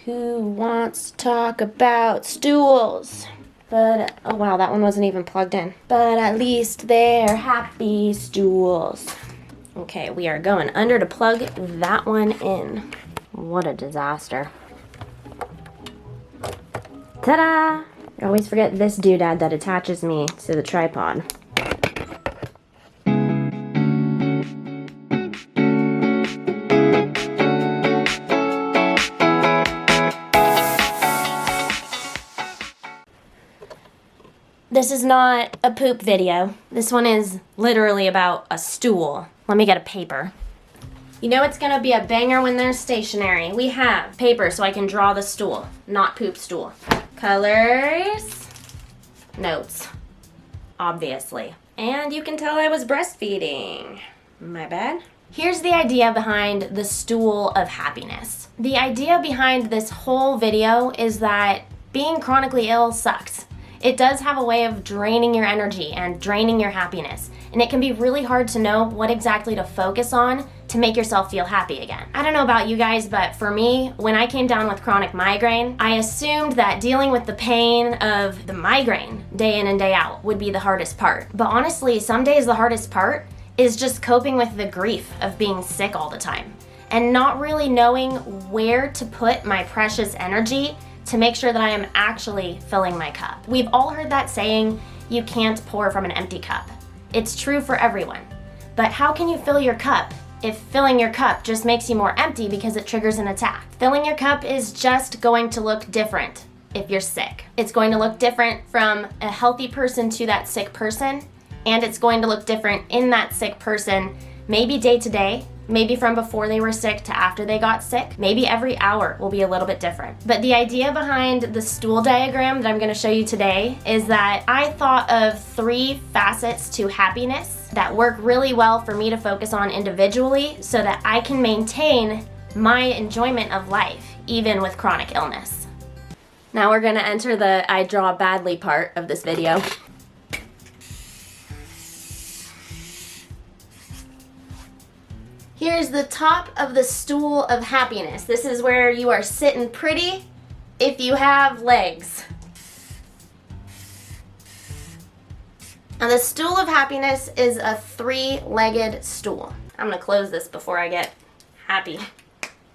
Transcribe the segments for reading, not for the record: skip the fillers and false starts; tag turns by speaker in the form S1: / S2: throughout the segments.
S1: Who wants to talk about stools? But, oh wow, that one wasn't even plugged in. But at least they're happy stools. Okay, we are going under to plug that one in. What a disaster. Ta-da! I always forget this doodad that attaches me to the tripod. This is not a poop video. This one is literally about a stool. Let me get a paper. You know it's gonna be a banger when they're stationary. We have paper so I can draw the stool, not poop stool. Colors, notes, obviously. And you can tell I was breastfeeding. My bad. Here's the idea behind the stool of happiness. The idea behind this whole video is that being chronically ill sucks. It does have a way of draining your energy and draining your happiness, and it can be really hard to know what exactly to focus on to make yourself feel happy again. I don't know about you guys, but for me, when I came down with chronic migraine, I assumed that dealing with the pain of the migraine day in and day out would be the hardest part. But honestly, some days the hardest part is just coping with the grief of being sick all the time and not really knowing where to put my precious energy to make sure that I am actually filling my cup. We've all heard that saying, you can't pour from an empty cup. It's true for everyone. But how can you fill your cup if filling your cup just makes you more empty because it triggers an attack? Filling your cup is just going to look different if you're sick. It's going to look different from a healthy person to that sick person, and it's going to look different in that sick person, maybe day to day, maybe from before they were sick to after they got sick. Maybe every hour will be a little bit different. But the idea behind the stool diagram that I'm gonna show you today is that I thought of 3 facets to happiness that work really well for me to focus on individually so that I can maintain my enjoyment of life, even with chronic illness. Now we're gonna enter the I draw badly part of this video. Here's the top of the stool of happiness. This is where you are sitting pretty if you have legs. Now the stool of happiness is a 3-legged stool. I'm gonna close this before I get happy.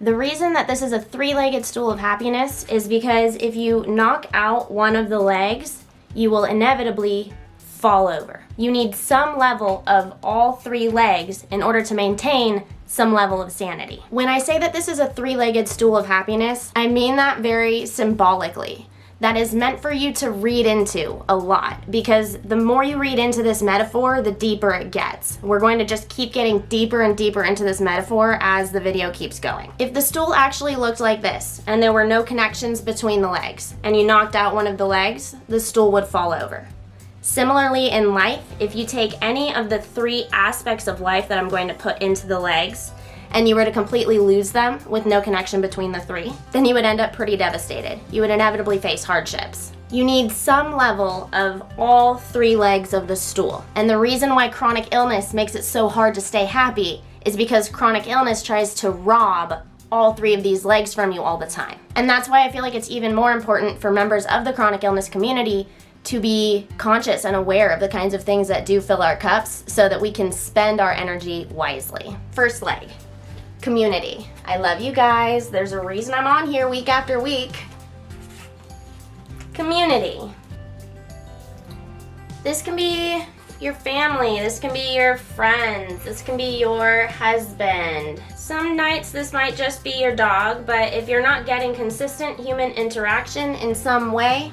S1: The reason that this is a 3-legged stool of happiness is because if you knock out one of the legs, you will inevitably fall over. You need some level of all 3 legs in order to maintain some level of sanity. When I say that this is a 3-legged stool of happiness, I mean that very symbolically. That is meant for you to read into a lot, because the more you read into this metaphor, the deeper it gets. We're going to just keep getting deeper and deeper into this metaphor as the video keeps going. If the stool actually looked like this, and there were no connections between the legs, and you knocked out one of the legs, the stool would fall over. Similarly in life, if you take any of the 3 aspects of life that I'm going to put into the legs, and you were to completely lose them with no connection between the 3, then you would end up pretty devastated. You would inevitably face hardships. You need some level of all 3 legs of the stool. And the reason why chronic illness makes it so hard to stay happy is because chronic illness tries to rob all 3 of these legs from you all the time. And that's why I feel like it's even more important for members of the chronic illness community to be conscious and aware of the kinds of things that do fill our cups so that we can spend our energy wisely. First leg, community. I love you guys. There's a reason I'm on here week after week. Community. This can be your family, this can be your friends, this can be your husband. Some nights this might just be your dog, but if you're not getting consistent human interaction in some way,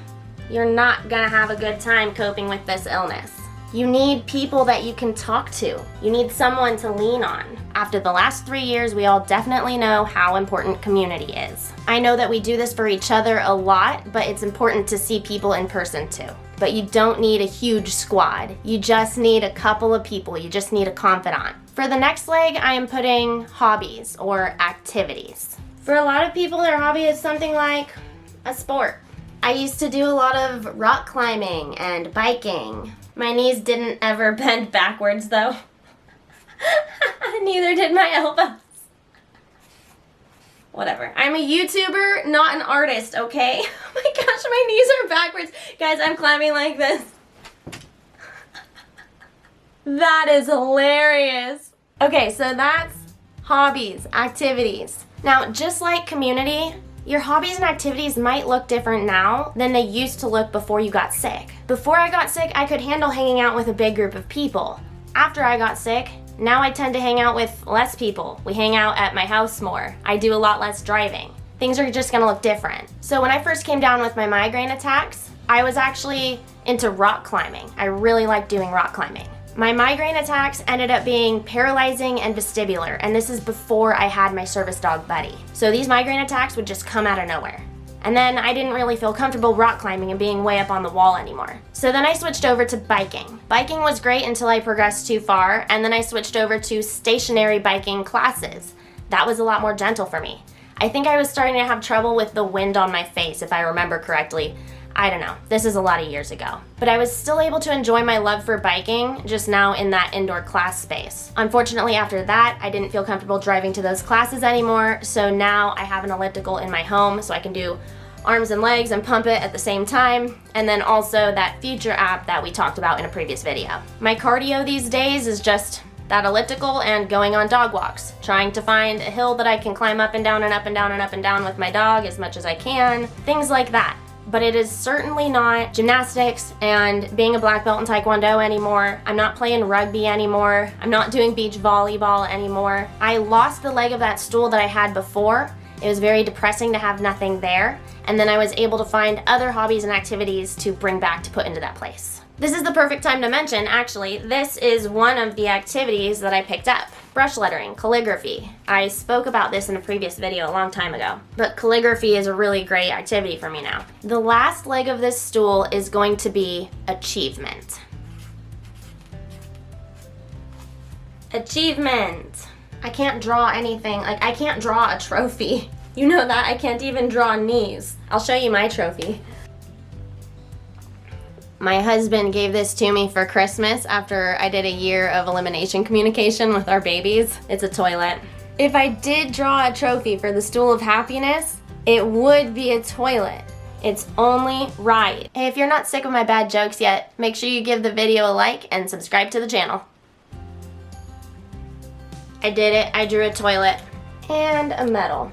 S1: you're not gonna have a good time coping with this illness. You need people that you can talk to. You need someone to lean on. After the last 3 years, we all definitely know how important community is. I know that we do this for each other a lot, but it's important to see people in person too. But you don't need a huge squad. You just need a couple of people. You just need a confidant. For the next leg, I am putting hobbies or activities. For a lot of people, their hobby is something like a sport. I used to do a lot of rock climbing and biking. My knees didn't ever bend backwards though. Neither did my elbows. Whatever. I'm a YouTuber, not an artist, okay? Oh my gosh, my knees are backwards. Guys, I'm climbing like this. That is hilarious. Okay, so that's hobbies, activities. Now, just like community, your hobbies and activities might look different now than they used to look before you got sick. Before I got sick, I could handle hanging out with a big group of people. After I got sick, now I tend to hang out with less people. We hang out at my house more. I do a lot less driving. Things are just gonna look different. So when I first came down with my migraine attacks, I was actually into rock climbing. I really like doing rock climbing. My migraine attacks ended up being paralyzing and vestibular, and this is before I had my service dog Buddy. So these migraine attacks would just come out of nowhere. And then I didn't really feel comfortable rock climbing and being way up on the wall anymore. So then I switched over to biking. Biking was great until I progressed too far, and then I switched over to stationary biking classes. That was a lot more gentle for me. I think I was starting to have trouble with the wind on my face, if I remember correctly. I don't know, this is a lot of years ago. But I was still able to enjoy my love for biking, just now in that indoor class space. Unfortunately, after that, I didn't feel comfortable driving to those classes anymore, so now I have an elliptical in my home so I can do arms and legs and pump it at the same time, and then also that Future app that we talked about in a previous video. My cardio these days is just that elliptical and going on dog walks, trying to find a hill that I can climb up and down and up and down and up and down with my dog as much as I can, things like that. But it is certainly not gymnastics and being a black belt in Taekwondo anymore. I'm not playing rugby anymore. I'm not doing beach volleyball anymore. I lost the leg of that stool that I had before. It was very depressing to have nothing there. And then I was able to find other hobbies and activities to bring back to put into that place. This is the perfect time to mention, actually, this is one of the activities that I picked up. Brush lettering, calligraphy. I spoke about this in a previous video a long time ago, but calligraphy is a really great activity for me now. The last leg of this stool is going to be achievement. Achievement. I can't draw anything, like I can't draw a trophy. You know that, I can't even draw knees. I'll show you my trophy. My husband gave this to me for Christmas after I did a year of elimination communication with our babies. It's a toilet. If I did draw a trophy for the Stool of Happiness, it would be a toilet. It's only right. Hey, if you're not sick of my bad jokes yet, make sure you give the video a like and subscribe to the channel. I did it. I drew a toilet and a medal.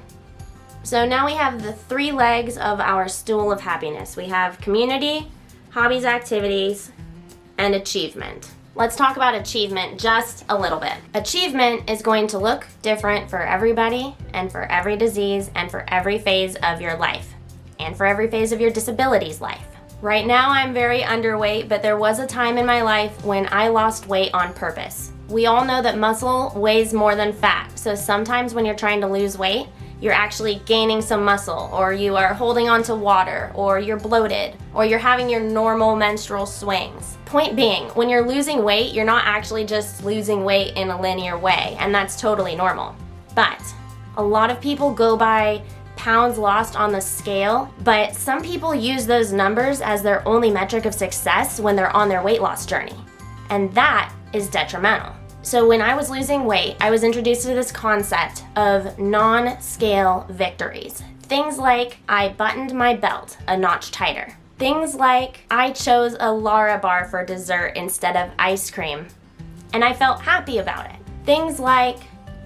S1: So now we have the 3 legs of our Stool of Happiness. We have community, hobbies, activities, and achievement. Let's talk about achievement just a little bit. Achievement is going to look different for everybody and for every disease and for every phase of your life and for every phase of your disability's life. Right now I'm very underweight, but there was a time in my life when I lost weight on purpose. We all know that muscle weighs more than fat, so sometimes when you're trying to lose weight, you're actually gaining some muscle, or you are holding on to water, or you're bloated, or you're having your normal menstrual swings. Point being, when you're losing weight, you're not actually just losing weight in a linear way, and that's totally normal. But a lot of people go by pounds lost on the scale, but some people use those numbers as their only metric of success when they're on their weight loss journey, and that is detrimental. So when I was losing weight, I was introduced to this concept of non-scale victories. Things like I buttoned my belt a notch tighter. Things like I chose a Lara bar for dessert instead of ice cream, and I felt happy about it. Things like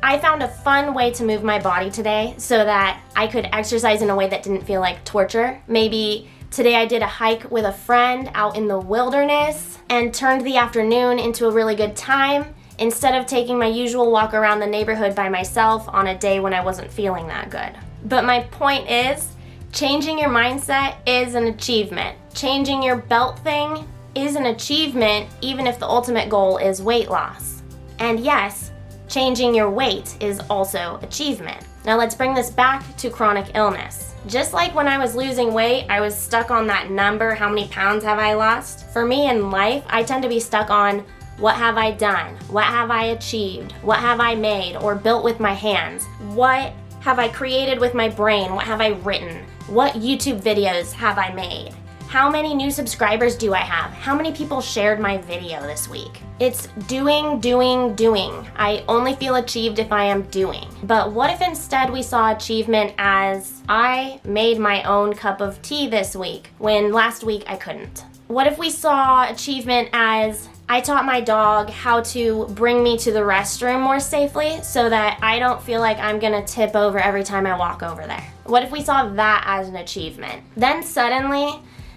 S1: I found a fun way to move my body today so that I could exercise in a way that didn't feel like torture. Maybe today I did a hike with a friend out in the wilderness and turned the afternoon into a really good time, instead of taking my usual walk around the neighborhood by myself on a day when I wasn't feeling that good. But my point is, changing your mindset is an achievement. Changing your belt thing is an achievement, even if the ultimate goal is weight loss. And yes, changing your weight is also achievement. Now let's bring this back to chronic illness. Just like when I was losing weight, I was stuck on that number, how many pounds have I lost? For me in life, I tend to be stuck on what have I done? What have I achieved? What have I made or built with my hands? What have I created with my brain? What have I written? What YouTube videos have I made? How many new subscribers do I have? How many people shared my video this week? It's doing, doing, doing. I only feel achieved if I am doing. But what if instead we saw achievement as I made my own cup of tea this week when last week I couldn't? What if we saw achievement as I taught my dog how to bring me to the restroom more safely so that I don't feel like I'm gonna tip over every time I walk over there? What if we saw that as an achievement? Then suddenly,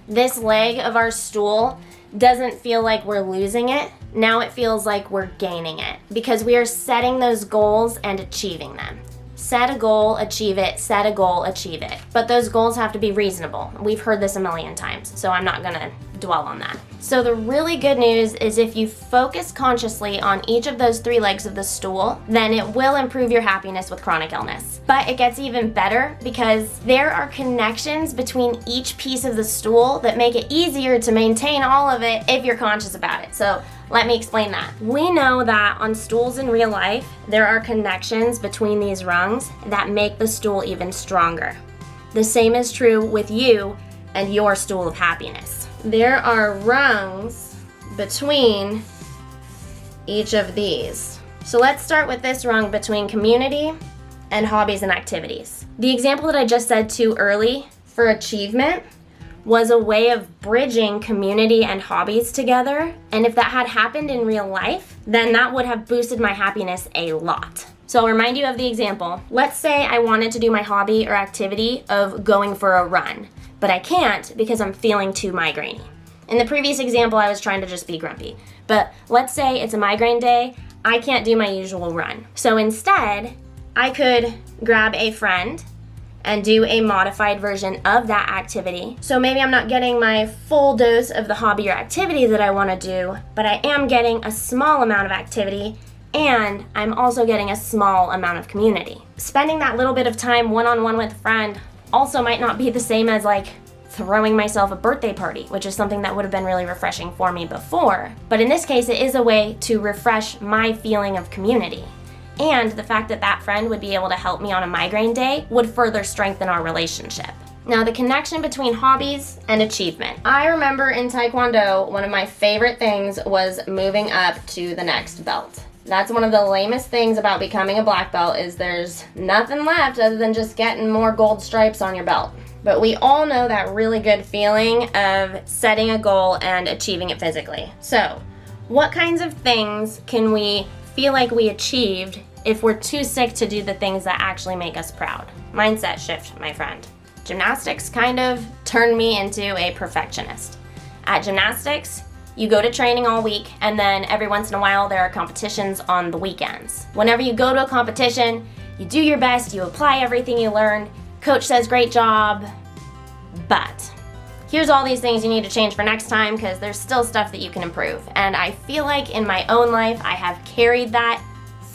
S1: this leg of our stool doesn't feel like we're losing it. Now it feels like we're gaining it because we are setting those goals and achieving them. Set a goal, achieve it, set a goal, achieve it. But those goals have to be reasonable. We've heard this a million times, so I'm not gonna dwell on that. So the really good news is if you focus consciously on each of those 3 legs of the stool, then it will improve your happiness with chronic illness. But it gets even better because there are connections between each piece of the stool that make it easier to maintain all of it if you're conscious about it. So let me explain that. We know that on stools in real life, there are connections between these rungs that make the stool even stronger. The same is true with you and your stool of happiness. There are rungs between each of these. So let's start with this rung between community and hobbies and activities. The example that I just said too early for achievement was a way of bridging community and hobbies together. And if that had happened in real life, then that would have boosted my happiness a lot. So I'll remind you of the example. Let's say I wanted to do my hobby or activity of going for a run, but I can't because I'm feeling too migrainey. In the previous example, I was trying to just be grumpy. But let's say it's a migraine day, I can't do my usual run. So instead, I could grab a friend and do a modified version of that activity. So maybe I'm not getting my full dose of the hobby or activity that I want to do, but I am getting a small amount of activity and I'm also getting a small amount of community. Spending that little bit of time one-on-one with a friend also might not be the same as like throwing myself a birthday party, which is something that would have been really refreshing for me before. But in this case, it is a way to refresh my feeling of community. And the fact that that friend would be able to help me on a migraine day would further strengthen our relationship. Now, the connection between hobbies and achievement. I remember in Taekwondo, one of my favorite things was moving up to the next belt. That's one of the lamest things about becoming a black belt is there's nothing left other than just getting more gold stripes on your belt. But we all know that really good feeling of setting a goal and achieving it physically. So, what kinds of things can we feel like we achieved if we're too sick to do the things that actually make us proud? Mindset shift, my friend. Gymnastics kind of turned me into a perfectionist. At gymnastics, you go to training all week, and then every once in a while there are competitions on the weekends. Whenever you go to a competition, you do your best, you apply everything you learned, coach says great job, but here's all these things you need to change for next time because there's still stuff that you can improve. And I feel like in my own life, I have carried that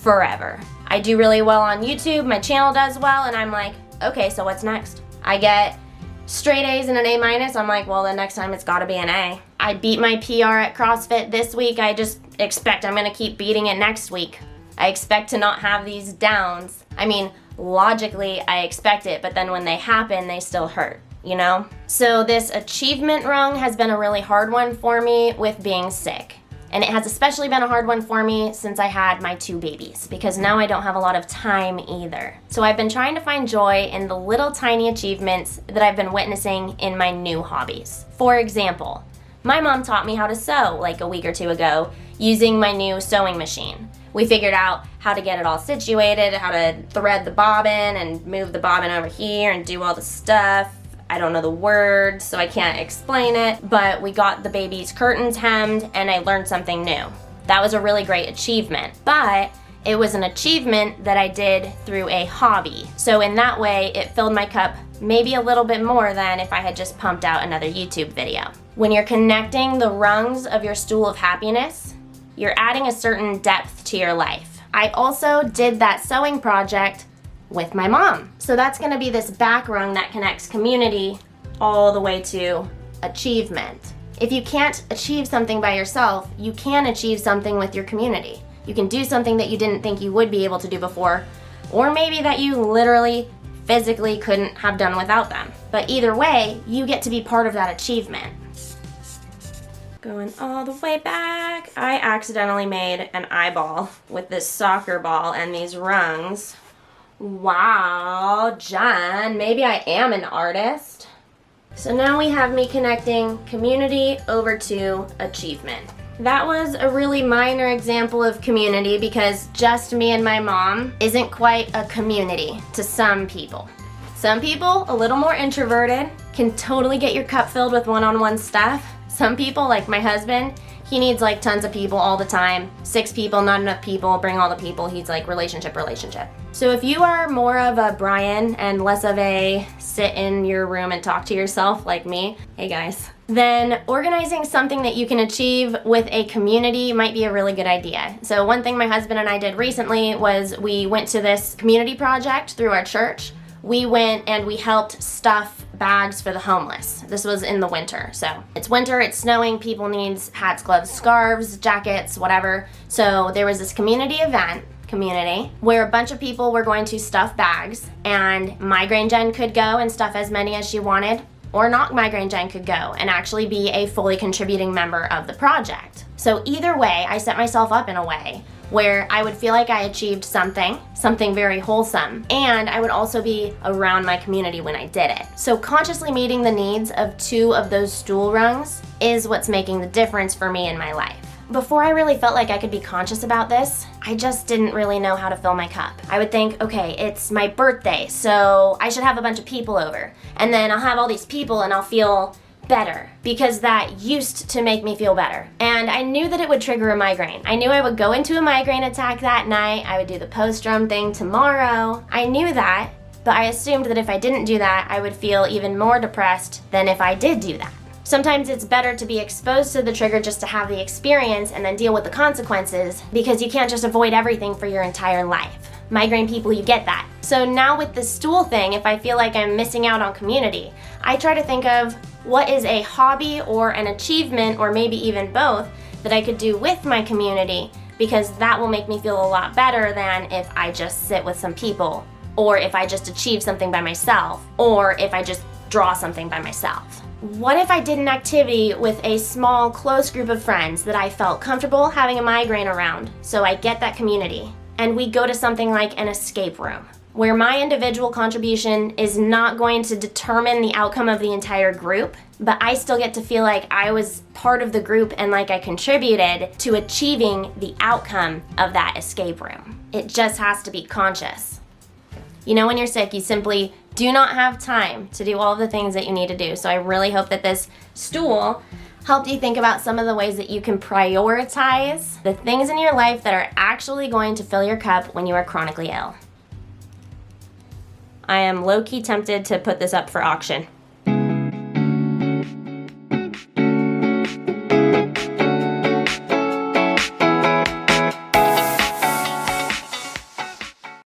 S1: forever. I do really well on YouTube, my channel does well, and I'm like, okay, so what's next? I get straight A's and an A minus, I'm like, well, the next time it's gotta be an A. I beat my PR at CrossFit this week, I just expect I'm gonna keep beating it next week. I expect to not have these downs. I mean, logically, I expect it, but then when they happen, they still hurt, you know? So this achievement rung has been a really hard one for me with being sick. And it has especially been a hard one for me since I had my 2 babies, because now I don't have a lot of time either. So I've been trying to find joy in the little tiny achievements that I've been witnessing in my new hobbies. For example, my mom taught me how to sew like a week or 2 ago using my new sewing machine. We figured out how to get it all situated, how to thread the bobbin and move the bobbin over here and do all the stuff. I don't know the words, so I can't explain it, but we got the baby's curtains hemmed and I learned something new. That was a really great achievement, but it was an achievement that I did through a hobby. So in that way, it filled my cup maybe a little bit more than if I had just pumped out another YouTube video. When you're connecting the rungs of your stool of happiness, you're adding a certain depth to your life. I also did that sewing project with my mom. So that's gonna be this back rung that connects community all the way to achievement. If you can't achieve something by yourself, you can achieve something with your community. You can do something that you didn't think you would be able to do before, or maybe that you literally physically couldn't have done without them. But either way, you get to be part of that achievement. Going all the way back, I accidentally made an eyeball with this soccer ball and these rungs. Wow, Jen, maybe I am an artist. So now we have me connecting community over to achievement. That was a really minor example of community because just me and my mom isn't quite a community to some people. Some people, a little more introverted, can totally get your cup filled with one-on-one stuff. Some people, like my husband, he needs like tons of people all the time. 6 people, not enough people, bring all the people. He's like relationship. So if you are more of a Brian and less of a sit in your room and talk to yourself like me, hey guys, then organizing something that you can achieve with a community might be a really good idea. So one thing my husband and I did recently was we went to this community project through our church. We went and we helped stuff bags for the homeless. This was in the winter. So it's winter, it's snowing, people need hats, gloves, scarves, jackets, whatever. So there was this community where a bunch of people were going to stuff bags, and Migraine Jen could go and stuff as many as she wanted, or not Migraine Jen could go and actually be a fully contributing member of the project. So either way, I set myself up in a way where I would feel like I achieved something very wholesome, and I would also be around my community when I did it. So consciously meeting the needs of 2 of those stool rungs is what's making the difference for me in my life. Before I really felt like I could be conscious about this, I just didn't really know how to fill my cup. I would think, okay, it's my birthday, so I should have a bunch of people over, and then I'll have all these people and I'll feel better, because that used to make me feel better. And I knew that it would trigger a migraine. I knew I would go into a migraine attack that night. I would do the post-drum thing tomorrow. I knew that, but I assumed that if I didn't do that, I would feel even more depressed than if I did do that. Sometimes it's better to be exposed to the trigger just to have the experience and then deal with the consequences, because you can't just avoid everything for your entire life. Migraine people, you get that. So now with the stool thing, if I feel like I'm missing out on community, I try to think of what is a hobby or an achievement, or maybe even both, that I could do with my community, because that will make me feel a lot better than if I just sit with some people, or if I just achieve something by myself, or if I just draw something by myself. What if I did an activity with a small, close group of friends that I felt comfortable having a migraine around, so I get that community, and we go to something like an escape room, where my individual contribution is not going to determine the outcome of the entire group, but I still get to feel like I was part of the group and like I contributed to achieving the outcome of that escape room. It just has to be conscious. You know, when you're sick, you simply do not have time to do all of the things that you need to do. So I really hope that this stool helped you think about some of the ways that you can prioritize the things in your life that are actually going to fill your cup when you are chronically ill. I am low-key tempted to put this up for auction.